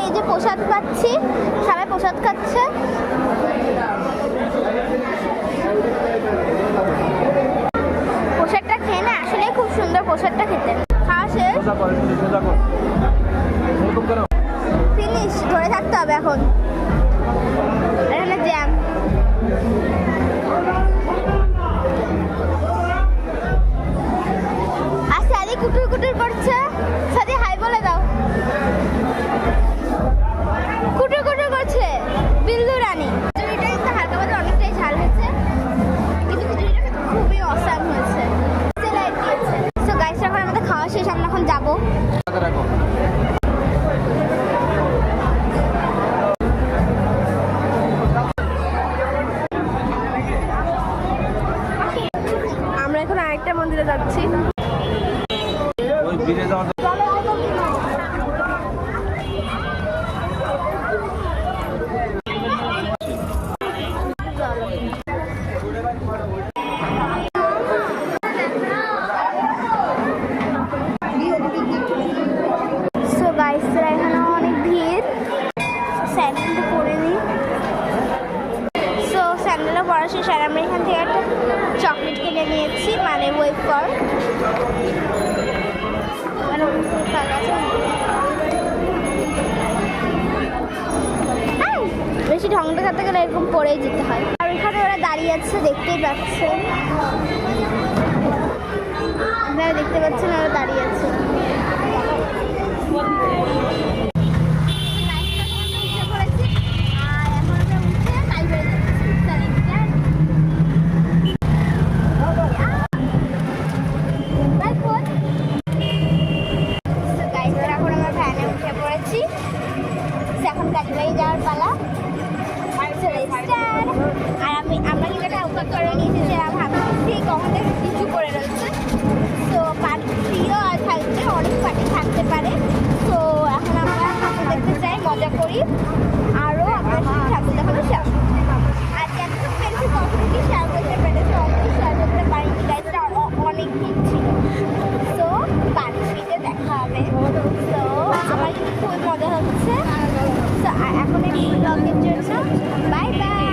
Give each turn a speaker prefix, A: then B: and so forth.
A: এই যে প্রসাদ পাচ্ছি, সবাই প্রসাদ খাচ্ছে। প্রসাদটা খেয়ে না আসলে খুব সুন্দর প্রসাদটা খেতে। খাওয়া শেষ, ফিনিশ, ধরে থাকতে হবে এখন। এখানে জ্যাম, আর সাদি কুটুর কুটুর করছে। সাদি হাই বলে দাও। কুটুর কুটুর করছে বিল্লু রানী। খিচুড়িটা কিন্তু হালকা বাজে অনেকটাই ঝাল হয়েছে, কিন্তু খিচুড়িটা কিন্তু খুবই অসাম হয়েছে। সো গাইস, এখন আমাদের খাওয়া শেষ, আমরা এখন যাবো। আমরা এখন আরেকটা মন্দিরে যাচ্ছি। সো গাইস, এখানে অনেক ভিড়। স্যান্ডেলটা পরে নিই। সো স্যান্ডেলও পরা শেষ, আর আমরা এখান থেকে একটা চকলেট কিনে নিয়েছি, মানে ওয়েফার। বেশি ঢং দেখাতে গেলে এরকম পরেই যেতে হয়। আর এখানে ওরা দাঁড়িয়ে আছে, দেখতেই পাচ্ছেন, আপনারা দেখতে পাচ্ছেন ওরা দাঁড়িয়ে আছে। এখন কালীবাড়ি যাওয়ার পালা। আর আমরা কিন্তু এটা উপভোগ করে নিয়েছি যে ভাবছি কখন থেকে কিছু করে রয়েছে। তো পার্টিও আর থাকবে, অনেক পার্টি থাকতে পারে। তো এখন আমরা ঠাকুর দেখতে চাই, মজা করি, আরও আপনার সাথে ঠাকুর দেখানো শেয়ার করতে। আজকে এতটুকু পেরেছি, কতটুকু শেয়ার করতে পেরেছি, অনেক শেয়ার করতে পারিনি, গাইজটা অনেক ভিড় ছিল। তো পার্টিতে দেখা হবে। তো আমার কিন্তু খুবই মজা হচ্ছে। তো এখন এই ব্লগের জন্য বাই বাই।